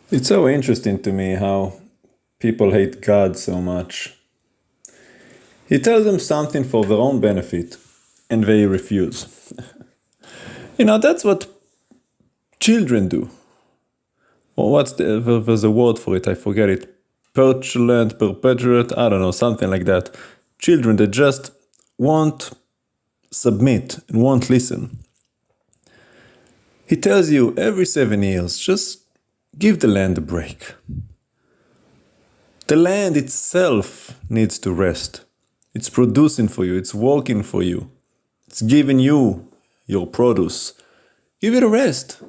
It's so interesting to me how people hate God so much. He tells them something for their own benefit, and they refuse. That's what children do. Or there's a word for it, I forget it. Petulant, perpetuate, I don't know, something like that. Children that just won't submit and won't listen. He tells you every 7 years, just give the land a break. The land itself needs to rest. It's producing for you, it's working for you, it's giving you your produce. Give it a rest.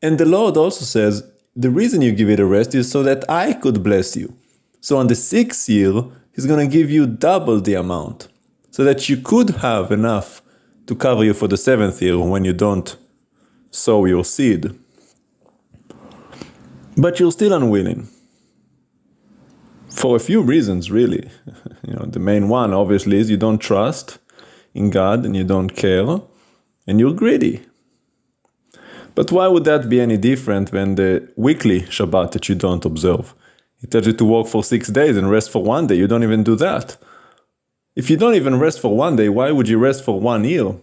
And the Lord also says, the reason you give it a rest is so that I could bless you. So on the 6th year, He's going to give you double the amount, so that you could have enough to cover you for the 7th year when you don't sow your seed. But you're still unwilling. For a few reasons, really. The main one, obviously, is you don't trust in God and you don't care, and you're greedy. But why would that be any different than the weekly Shabbat that you don't observe? He tells you to work for 6 days and rest for 1 day. You don't even do that. If you don't even rest for 1 day, why would you rest for 1 year?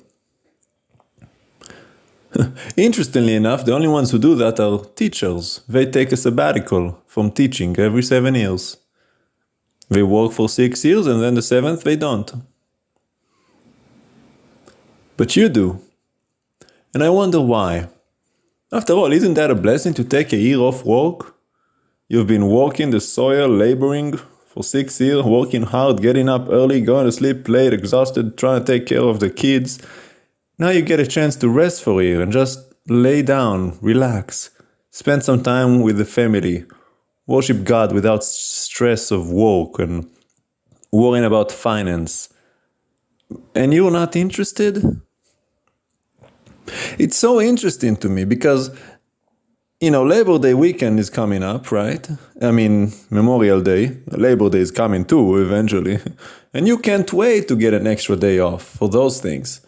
Interestingly enough, the only ones who do that are teachers. They take a sabbatical from teaching every 7 years. They work for 6 years and then the 7th they don't. But you do. And I wonder why. After all, isn't that a blessing to take a year off work? You've been working the soil, laboring for 6 years, working hard, getting up early, going to sleep late, exhausted, trying to take care of the kids. Now you get a chance to rest for a year and just lay down, relax, spend some time with the family, worship God without stress of work and worrying about finance. And you're not interested? It's so interesting to me because, Labor Day weekend is coming up, right? Memorial Day. Labor Day is coming too, eventually. And you can't wait to get an extra day off for those things.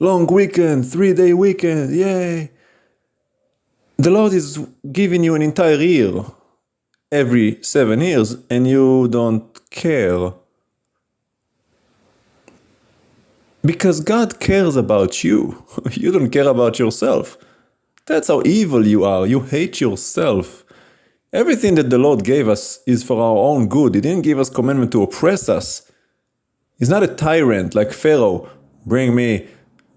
Long weekend, 3-day weekend, yay! The Lord is giving you an entire year every 7 years, and you don't care. Because God cares about you. You don't care about yourself. That's how evil you are. You hate yourself. Everything that the Lord gave us is for our own good. He didn't give us commandment to oppress us. He's not a tyrant like Pharaoh. Bring me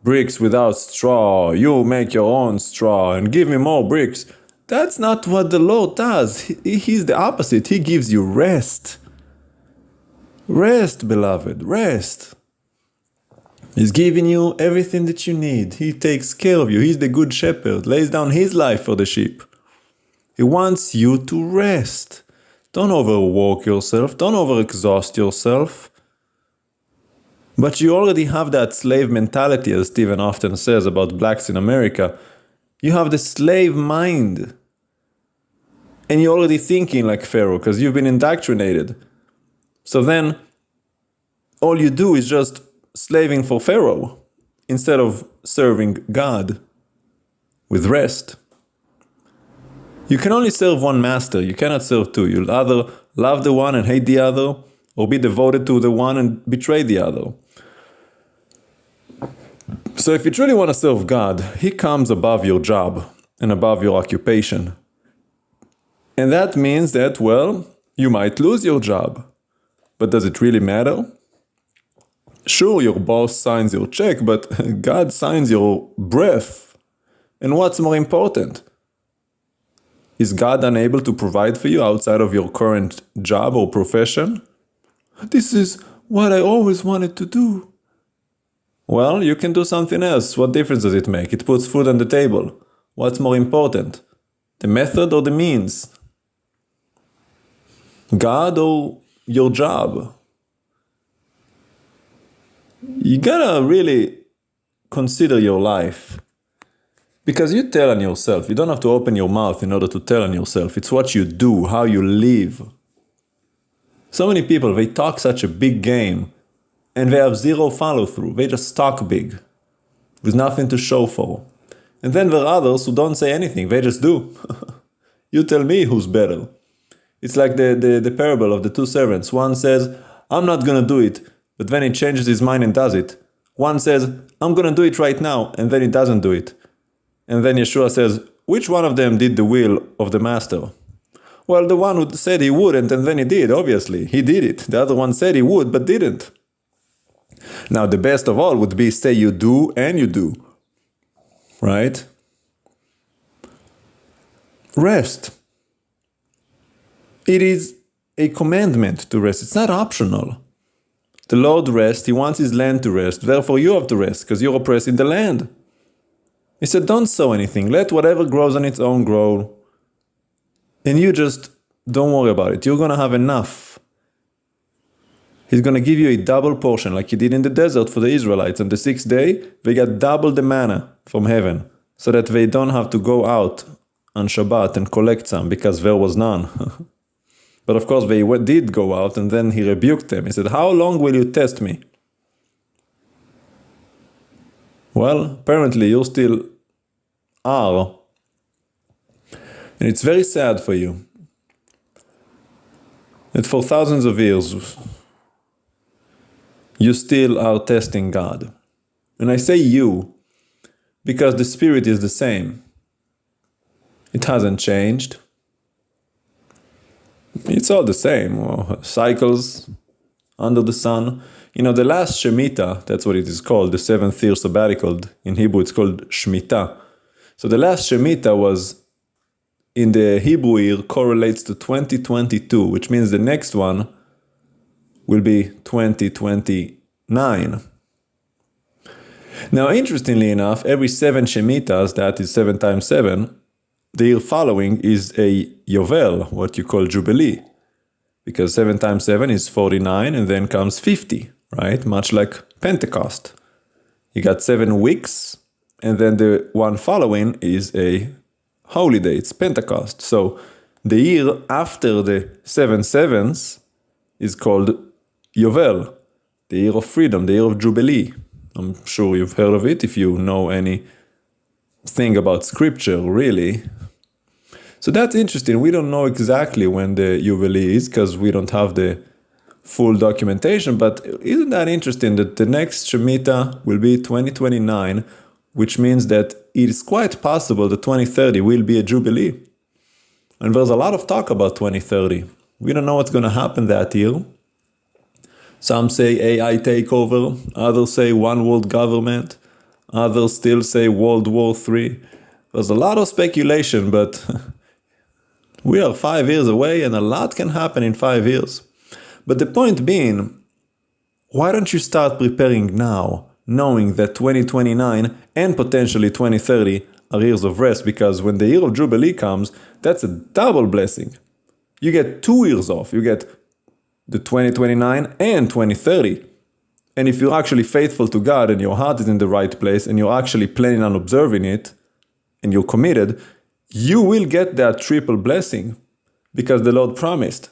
bricks without straw. You make your own straw and give me more bricks. That's not what the Lord does. He's the opposite. He gives you rest. Rest, beloved, rest. He's giving you everything that you need. He takes care of you. He's the good shepherd, lays down his life for the sheep. He wants you to rest. Don't overwork yourself. Don't overexhaust yourself. But you already have that slave mentality, as Stephen often says about blacks in America. You have the slave mind. And you're already thinking like Pharaoh because you've been indoctrinated. So then, all you do is just slaving for Pharaoh instead of serving God with rest. You can only serve one master. You cannot serve two. You'll either love the one and hate the other, or be devoted to the one and betray the other. So if you truly want to serve God, He comes above your job and above your occupation. And that means that, you might lose your job. But does it really matter? Sure, your boss signs your check, but God signs your breath. And what's more important? Is God unable to provide for you outside of your current job or profession? This is what I always wanted to do. Well, you can do something else. What difference does it make? It puts food on the table. What's more important? The method or the means? God or your job? You gotta really consider your life. Because you tell on yourself. You don't have to open your mouth in order to tell on yourself. It's what you do, how you live. So many people, they talk such a big game and they have zero follow-through. They just talk big with nothing to show for. And then there are others who don't say anything. They just do. You tell me who's better. It's like the parable of the two servants. One says, I'm not going to do it, but then he changes his mind and does it. One says, I'm going to do it right now, and then he doesn't do it. And then Yeshua says, which one of them did the will of the master? Well, the one who said he wouldn't, and then he did, obviously. He did it. The other one said he would, but didn't. Now, the best of all would be say you do and you do. Right? Rest. It is a commandment to rest. It's not optional. The Lord rests. He wants his land to rest. Therefore, you have to rest because you're oppressing the land. He said, don't sow anything. Let whatever grows on its own grow. And you just don't worry about it. You're going to have enough. He's going to give you a double portion like he did in the desert for the Israelites. On the 6th day, they got double the manna from heaven so that they don't have to go out on Shabbat and collect some because there was none. But of course, they did go out and then he rebuked them. He said, how long will you test me? Well, apparently you still are. And it's very sad for you that for thousands of years, you still are testing God. And I say you, because the spirit is the same. It hasn't changed. It's all the same. Cycles under the sun. You know, the last Shemitah, that's what it is called, the 7th year Sabbatical. In Hebrew, it's called Shemitah. So the last Shemitah was, in the Hebrew year, correlates to 2022, which means the next one will be 2029. Now, interestingly enough, every 7 Shemitahs, that is 7 times 7, the year following is a Yovel, what you call Jubilee. Because 7 times 7 is 49, and then comes 50, right? Much like Pentecost. You got 7 weeks, and then the one following is a holy day, it's Pentecost. So the year after the 7 sevens is called Yovel, the year of freedom, the year of Jubilee. I'm sure you've heard of it if you know anything about scripture, really. So that's interesting. We don't know exactly when the Jubilee is because we don't have the full documentation, but isn't that interesting that the next Shemitah will be 2029, which means that it is quite possible that 2030 will be a Jubilee. And there's a lot of talk about 2030. We don't know what's going to happen that year. Some say AI takeover, others say one world government, others still say World War III. There's a lot of speculation, but we are 5 years away and a lot can happen in 5 years. But the point being, why don't you start preparing now, knowing that 2029 and potentially 2030 are years of rest? Because when the year of Jubilee comes, that's a double blessing. You get 2 years off. You get the 2029 and 2030. And if you're actually faithful to God and your heart is in the right place and you're actually planning on observing it and you're committed, you will get that triple blessing because the Lord promised.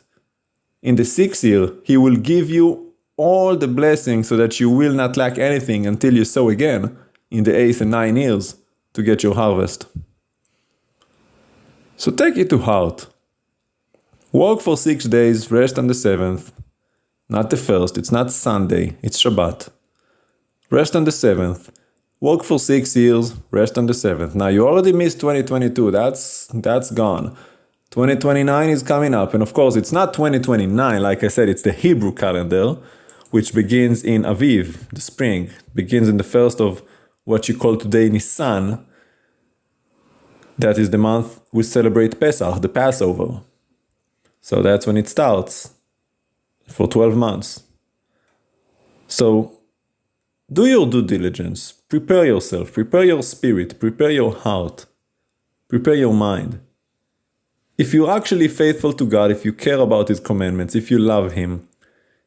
In the 6th year, He will give you all the blessings so that you will not lack anything until you sow again in the 8th and 9th years to get your harvest. So take it to heart. Work for 6 days, rest on the 7th. Not the 1st, it's not Sunday, it's Shabbat. Rest on the 7th. Work for 6 years, rest on the 7th. Now you already missed 2022, that's gone. 2029 is coming up, and of course it's not 2029, like I said, it's the Hebrew calendar, which begins in Aviv, the spring. Begins in the 1st of what you call today Nisan. That is the month we celebrate Pesach, the Passover. So that's when it starts, for 12 months. So, do your due diligence. Prepare yourself. Prepare your spirit. Prepare your heart. Prepare your mind. If you're actually faithful to God, if you care about His commandments, if you love Him,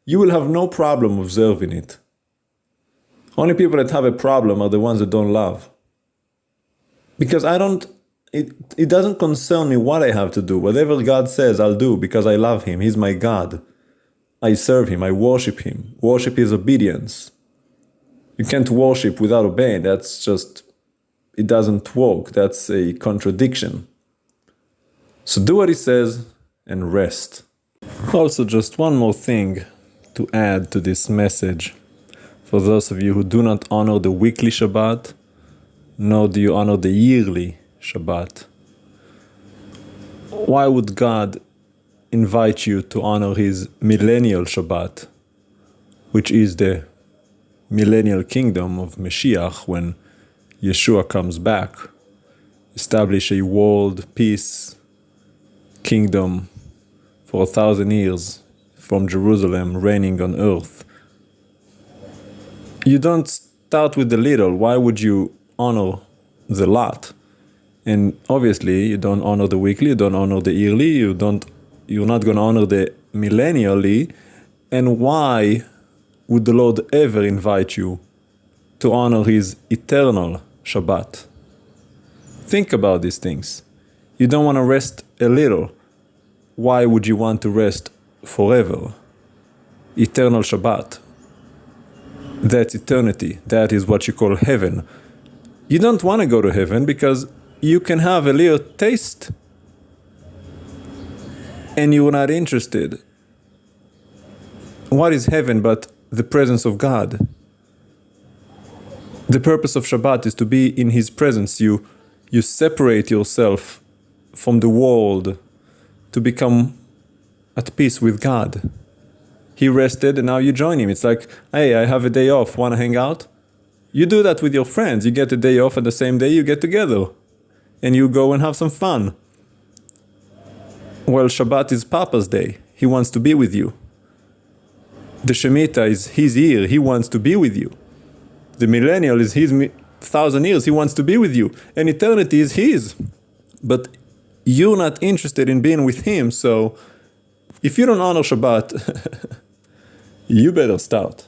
you will have no problem observing it. Only people that have a problem are the ones that don't love. Because it doesn't concern me what I have to do. Whatever God says, I'll do because I love Him. He's my God. I serve Him. I worship Him. Worship is obedience. You can't worship without obeying. That's just, it doesn't work. That's a contradiction. So do what he says and rest. Also, just one more thing to add to this message. For those of you who do not honor the weekly Shabbat, nor do you honor the yearly Shabbat, why would God invite you to honor his millennial Shabbat, which is the millennial kingdom of Mashiach when Yeshua comes back, establish a world peace kingdom for 1,000 years from Jerusalem reigning on earth? You don't start with the little. Why would you honor the lot? And obviously you don't honor the weekly, you don't honor the yearly, you're not going to honor the millennially. And why would the Lord ever invite you to honor his eternal Shabbat? Think about these things. You don't want to rest a little. Why would you want to rest forever? Eternal Shabbat. That's eternity. That is what you call heaven. You don't want to go to heaven because you can have a little taste and you're not interested. What is heaven but the presence of God? The purpose of Shabbat is to be in his presence. You separate yourself from the world to become at peace with God. He rested and now you join him. It's like, hey, I have a day off, want to hang out? You do that with your friends. You get a day off and the same day you get together. And you go and have some fun. Well, Shabbat is Papa's day. He wants to be with you. The Shemitah is his year. He wants to be with you. The millennial is his 1,000 years. He wants to be with you. And eternity is his. But you're not interested in being with him, so if you don't honor Shabbat, you better start.